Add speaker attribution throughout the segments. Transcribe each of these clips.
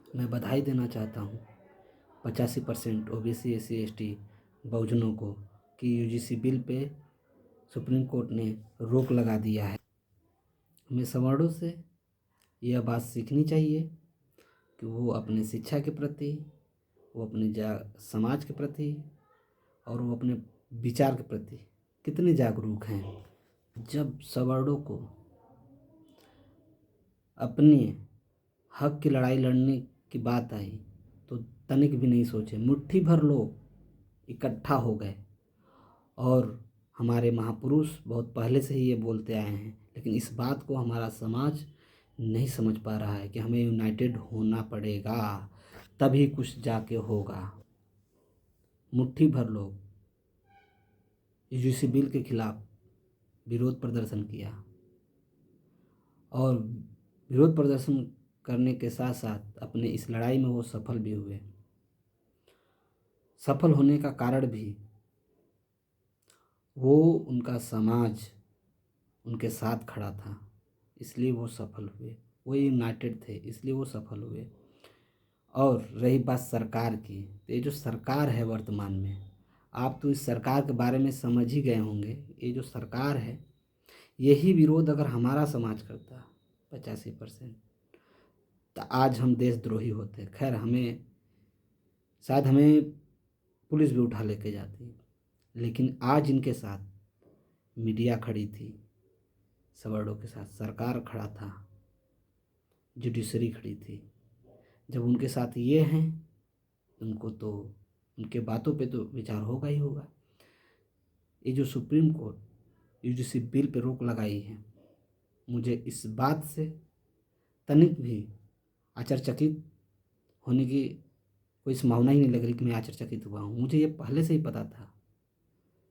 Speaker 1: मैं बधाई देना चाहता हूँ 85% ओबीसी SC ST बहुजनों को कि UGC bill pay supreme court ने रोक लगा दिया है। हमें सवर्णों से यह बात सीखनी चाहिए कि वो अपने शिक्षा के प्रति, वो अपने समाज के प्रति और वो अपने विचार के प्रति कितने जागरूक हैं। जब सवर्णों को अपने हक की लड़ाई लड़ने की बात आई तो तनिक भी नहीं सोचे, मुट्ठी भर लोग इकट्ठा हो गए। और हमारे महापुरुष बहुत पहले से ही ये बोलते आए हैं, लेकिन इस बात को हमारा समाज नहीं समझ पा रहा है कि हमें यूनाइटेड होना पड़ेगा, तभी कुछ जाके होगा। मुट्ठी भर लोग यूजीसी बिल के खिलाफ विरोध प्रदर्शन किया और विरोध प्रदर्शन करने के साथ साथ अपने इस लड़ाई में वो सफल भी हुए। सफल होने का कारण भी वो उनका समाज उनके साथ खड़ा था, इसलिए वो सफल हुए। वो यूनाइटेड थे, इसलिए वो सफल हुए। और रही बात सरकार की, तो ये जो सरकार है वर्तमान में, आप तो इस सरकार के बारे में समझ ही गए होंगे। ये जो सरकार है, यही विरोध अगर हमारा समाज करता 85%, तो आज हम देशद्रोही होते। खैर, शायद हमें पुलिस भी उठा लेके जाती, लेकिन आज इनके साथ मीडिया खड़ी थी, सवर्णों के साथ सरकार खड़ा था, जुडिशरी खड़ी थी। जब उनके साथ ये हैं, उनको तो उनके बातों पे तो विचार होगा ही होगा। ये जो supreme court UGC bill pay रोक लगाई है, मुझे इस बात से तनिक भी आश्चर्यचकित होने की कोई संभावना ही नहीं लग रही कि मैं आश्चर्यचकित हुआ हूँ। मुझे ये पहले से ही पता था।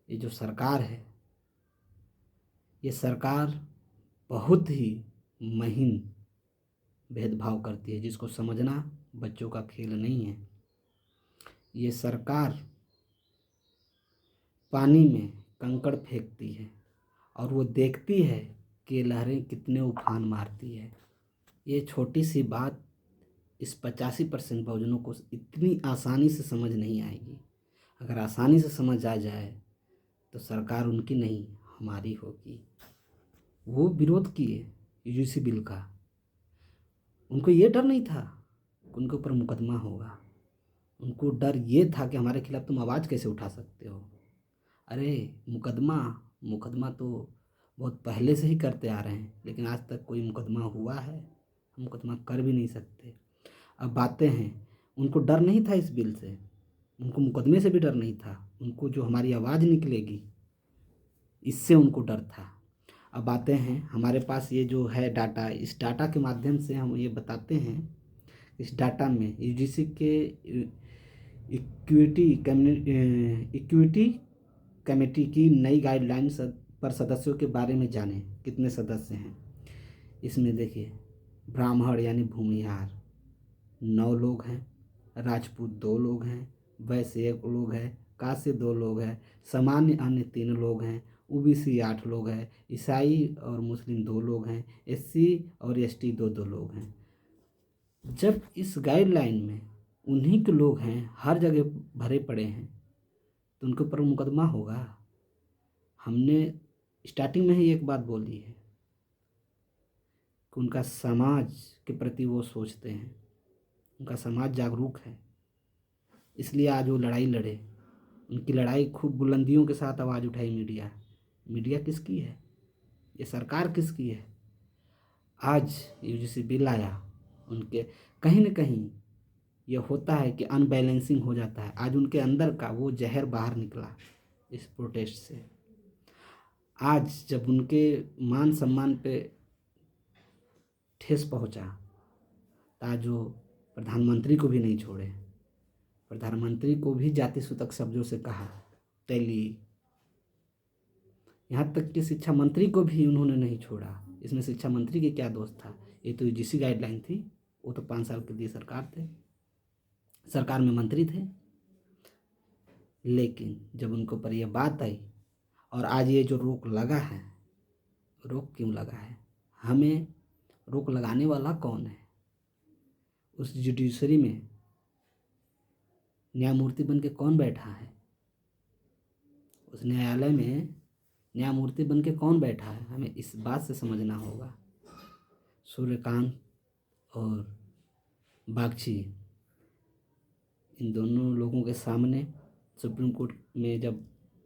Speaker 1: ये जो सरकार है, ये सरकार बहुत ही महीन भेदभाव करती है, जिसको समझना बच्चों का खेल नहीं है। ये सरकार पानी में कंकड़ फेंकती है और वो देखती है कि लहरें कितने उफान मारती है। ये छोटी सी बात इस 85% बहुजनों को इतनी आसानी से समझ नहीं आएगी। अगर आसानी से समझ आ जाए तो सरकार उनकी नहीं, हमारी होगी। वो विरोध किए यूजीसी बिल का। उनको ये डर नहीं था कि उनके ऊपर मुकदमा होगा। उनको डर ये था कि हमारे खिलाफ तुम आवाज़ कैसे उठा सकते हो। अरे, मुकदमा तो बहुत पहले से ही करते आ रहे हैं, लेकिन आज तक कोई मुकदमा हुआ है? हम मुकदमा कर भी नहीं सकते। अब बातें हैं, उनको डर नहीं था इस बिल से, उनको मुकदमे से भी डर नहीं था, उनको जो हमारी आवाज़ निकलेगी इससे उनको डर था। अब बातें हैं, हमारे पास ये जो है डाटा, इस डाटा के माध्यम से हम ये बताते हैं। इस डाटा में यूजीसी के इक्विटी कमेटी की नई गाइडलाइन पर सदस्यों के बारे में जानें। कितने सदस्य हैं इसमें? देखिए, ब्राह्मण यानी भूमिहार 9 लोग हैं, राजपूत 2 लोग हैं, वैश्य 1 लोग हैं, काश्य 2 लोग हैं, सामान्य अन्य 3 लोग हैं, ओबीसी 8 लोग हैं, ईसाई और मुस्लिम 2 लोग हैं, SC और ST 2-2 लोग हैं। जब इस गाइडलाइन में उन्हीं के लोग हैं, हर जगह भरे पड़े हैं, तो उनके ऊपर मुकदमा होगा। हमने स्टार्टिंग में ही एक बात बोली है कि उनका समाज के प्रति वो सोचते हैं, उनका समाज जागरूक है, इसलिए आज वो लड़ाई लड़े। उनकी लड़ाई खूब बुलंदियों के साथ आवाज़ उठाई मीडिया किसकी है? ये सरकार किसकी है? आज यूजीसी बिल आया, उनके कहीं न कहीं ये होता है कि अनबैलेंसिंग हो जाता है। आज उनके अंदर का वो जहर बाहर निकला इस प्रोटेस्ट से। आज जब उनके मान सम्मान पे ठेस पहुंचा, तो आज वो प्रधानमंत्री को भी नहीं छोड़े। प्रधानमंत्री को भी जाति सूचक शब्दों से कहा, तेली। यहाँ तक कि शिक्षा मंत्री को भी उन्होंने नहीं छोड़ा। इसमें शिक्षा मंत्री की क्या दोष था? ये तो यूजीसी गाइडलाइन थी, वो तो 5 साल के लिए सरकार में मंत्री थे। लेकिन जब उनके ऊपर यह बात आई और आज ये जो रोक लगा है, रोक क्यों लगा है? हमें रोक लगाने वाला कौन है? उस जुडिशरी में न्यायमूर्ति बन के कौन बैठा है? उस न्यायालय में न्यायमूर्ति बन के कौन बैठा है? हमें इस बात से समझना होगा। सूर्यकांत और बागची, इन दोनों लोगों के सामने सुप्रीम कोर्ट में जब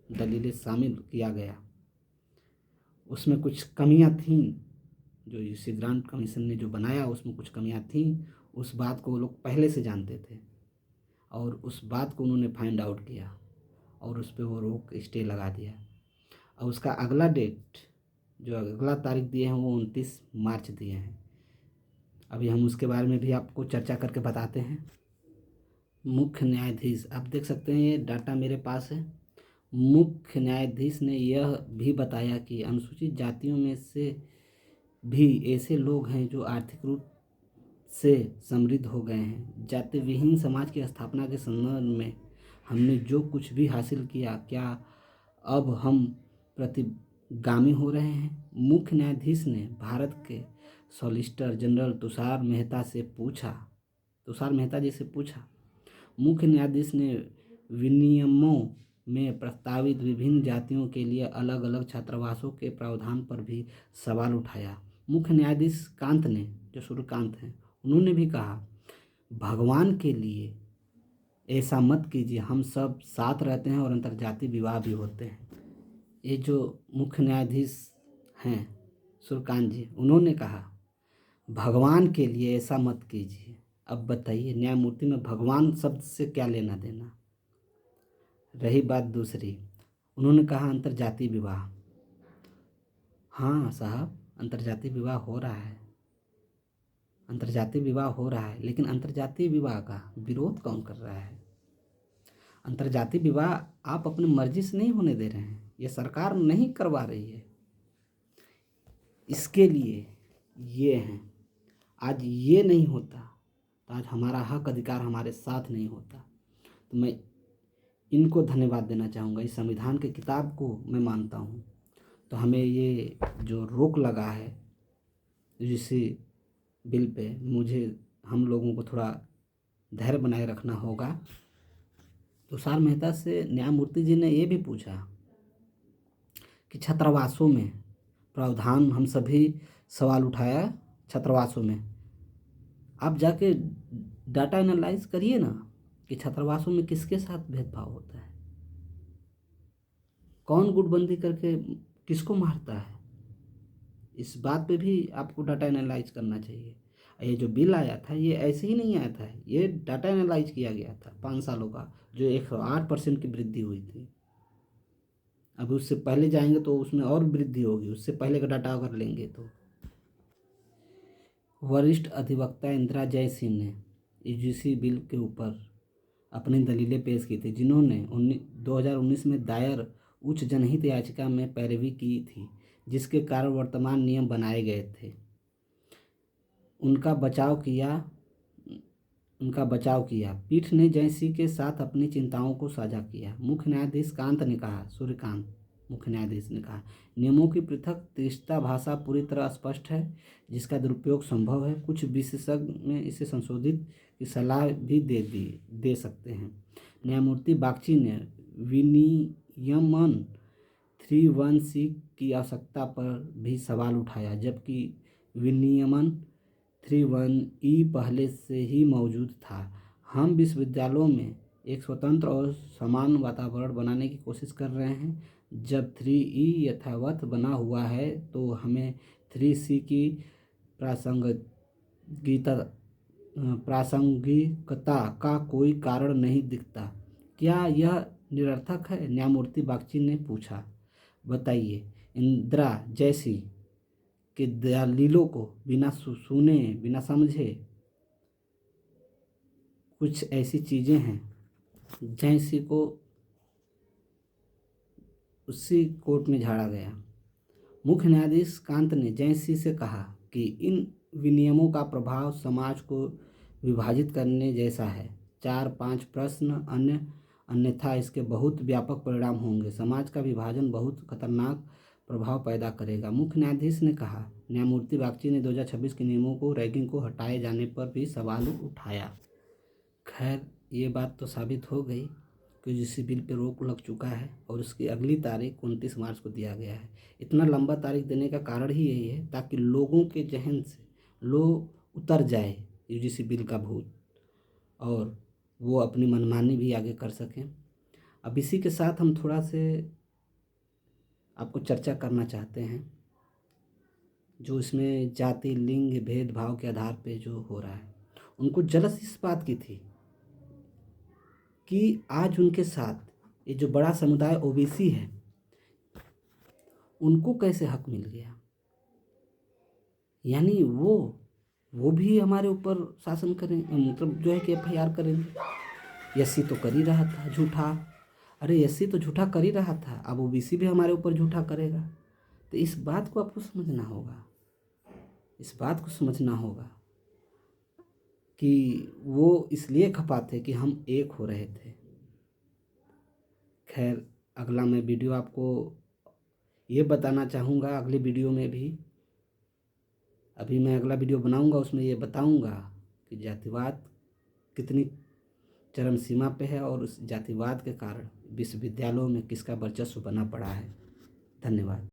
Speaker 1: दलीलें शामिल किया गया, उसमें कुछ कमियां थीं। जो यूसी ग्रांट कमीशन ने जो बनाया उसमें कुछ कमियां थीं। उस बात को वो लोग पहले से जानते थे और उस बात को उन्होंने फाइंड आउट किया और उस पर वो रोक स्टे लगा दिया। और उसका अगला डेट, जो अगला तारीख दिए हैं, वो 29 मार्च दिए हैं। अभी हम उसके बारे में भी आपको चर्चा करके बताते हैं। मुख्य न्यायाधीश, आप देख सकते हैं ये डाटा मेरे पास है। मुख्य न्यायाधीश ने यह भी बताया कि अनुसूचित जातियों में से भी ऐसे लोग हैं जो आर्थिक रूप से समृद्ध हो गए हैं। जाति विहीन समाज की स्थापना के संदर्भ में हमने जो कुछ भी हासिल किया, क्या अब हम प्रतिगामी हो रहे हैं? मुख्य न्यायाधीश ने भारत के सॉलिसिटर जनरल तुषार मेहता जी से पूछा। मुख्य न्यायाधीश ने विनियमों में प्रस्तावित विभिन्न जातियों के लिए अलग अलग छात्रावासों के प्रावधान पर भी सवाल उठाया। मुख्य न्यायाधीश कांत ने, जो सूर्यकांत हैं, उन्होंने भी कहा, भगवान के लिए ऐसा मत कीजिए, हम सब साथ रहते हैं और अंतर्जातीय विवाह भी होते हैं। ये जो मुख्य न्यायाधीश हैं सूर्यकांत जी, उन्होंने कहा भगवान के लिए ऐसा मत कीजिए। अब बताइए, न्यायमूर्ति में भगवान शब्द से क्या लेना देना? रही बात दूसरी, उन्होंने कहा अंतर्जातीय विवाह। हाँ साहब, अंतर्जातीय विवाह हो रहा है, अंतर्जातीय विवाह हो रहा है, लेकिन अंतर्जातीय विवाह का विरोध कौन कर रहा है? अंतर्जातीय विवाह आप अपनी मर्जी से नहीं होने दे रहे हैं, ये सरकार नहीं करवा रही है। इसके लिए ये हैं। आज ये नहीं होता तो आज हमारा हक अधिकार हमारे साथ नहीं होता। तो मैं इनको धन्यवाद देना चाहूँगा। इस संविधान के किताब को मैं मानता हूँ। तो हमें ये जो रोक लगा है यूजीसी बिल पे, हम लोगों को थोड़ा धैर्य बनाए रखना होगा। तुषार मेहता से न्यायमूर्ति जी ने ये भी पूछा कि छात्रावासों में प्रावधान, हम सभी सवाल उठाया छात्रावासों में। आप जाके डाटा एनालाइज करिए ना कि छात्रावासों में किसके साथ भेदभाव होता है, कौन गुटबंदी करके किसको मारता है। इस बात पे भी आपको डाटा एनालाइज करना चाहिए। ये जो बिल आया था ये ऐसे ही नहीं आया था, ये डाटा एनालाइज किया गया था 5 सालों का, जो 108% की वृद्धि हुई थी। अब उससे पहले जाएंगे तो उसमें और वृद्धि होगी, उससे पहले का डाटा अगर लेंगे तो। वरिष्ठ अधिवक्ता इंदिरा जयसिंह ने यूजीसी बिल के ऊपर अपनी दलीलें पेश की थी, जिन्होंने 2019 में दायर उच्च जनहित याचिका में पैरवी की थी, जिसके कारण वर्तमान नियम बनाए गए थे। उनका बचाव किया। पीठ ने जयसिंह के साथ अपनी चिंताओं को साझा किया। मुख्य न्यायाधीश सूर्यकांत मुख्य न्यायाधीश ने कहा, नियमों की पृथक तीव्रता भाषा पूरी तरह स्पष्ट है, जिसका दुरुपयोग संभव है। कुछ विशेषज्ञ इसे संशोधित की सलाह भी दे सकते हैं। न्यायमूर्ति बागची ने विनियमन 31C की आवश्यकता पर भी सवाल उठाया, जबकि विनियमन 31E पहले से ही मौजूद था। हम विश्वविद्यालयों में एक स्वतंत्र और समान वातावरण बनाने की कोशिश कर रहे हैं। जब 3E यथावत बना हुआ है तो हमें 3C की प्रासंगिकता का कोई कारण नहीं दिखता। क्या यह निरर्थक है? न्यायमूर्ति बागची ने पूछा। बताइए, इंदिरा जयसिंह के दलीलों को बिना सुने, बिना समझे कुछ ऐसी चीज़ें हैं, जयसिंह को उसी कोर्ट में झाड़ा गया। मुख्य न्यायाधीश कांत ने जयसिंह से कहा कि इन विनियमों का प्रभाव समाज को विभाजित करने जैसा है। 4-5 प्रश्न अन्यथा इसके बहुत व्यापक परिणाम होंगे। समाज का विभाजन बहुत खतरनाक प्रभाव पैदा करेगा। मुख्य न्यायाधीश ने कहा। न्यायमूर्ति बागची ने 2026 के नियमों को रैगिंग को हटाए जाने पर भी सवाल उठाया। खैर, ये बात तो साबित हो गई कि यूजीसी बिल पर रोक लग चुका है और उसकी अगली तारीख 29 मार्च को दिया गया है। इतना लंबा तारीख देने का कारण ही यही है ताकि लोगों के जहन से उतर जाए यूजीसी बिल का भूत और वो अपनी मनमानी भी आगे कर सकें। अब इसी के साथ हम थोड़ा से आपको चर्चा करना चाहते हैं जो इसमें जाति लिंग भेदभाव के आधार पे जो हो रहा है। उनको जलस इस बात की थी कि आज उनके साथ ये जो बड़ा समुदाय ओबीसी है उनको कैसे हक मिल गया, यानी वो भी हमारे ऊपर शासन करें, मतलब जो है कि एफआईआर करेंगे। एससी तो कर ही रहा था झूठा, अरे एससी तो झूठा कर ही रहा था, अब ओबीसी भी हमारे ऊपर झूठा करेगा। तो इस बात को आपको समझना होगा, इस बात को समझना होगा कि वो इसलिए खपा थे कि हम एक हो रहे थे। खैर, अगला मैं वीडियो आपको ये बताना चाहूँगा, अगले वीडियो में भी, अभी मैं अगला वीडियो बनाऊँगा उसमें ये बताऊँगा कि जातिवाद कितनी चरम सीमा पे है और उस जातिवाद के कारण विश्वविद्यालयों में किसका वर्चस्व बना पड़ा है। धन्यवाद।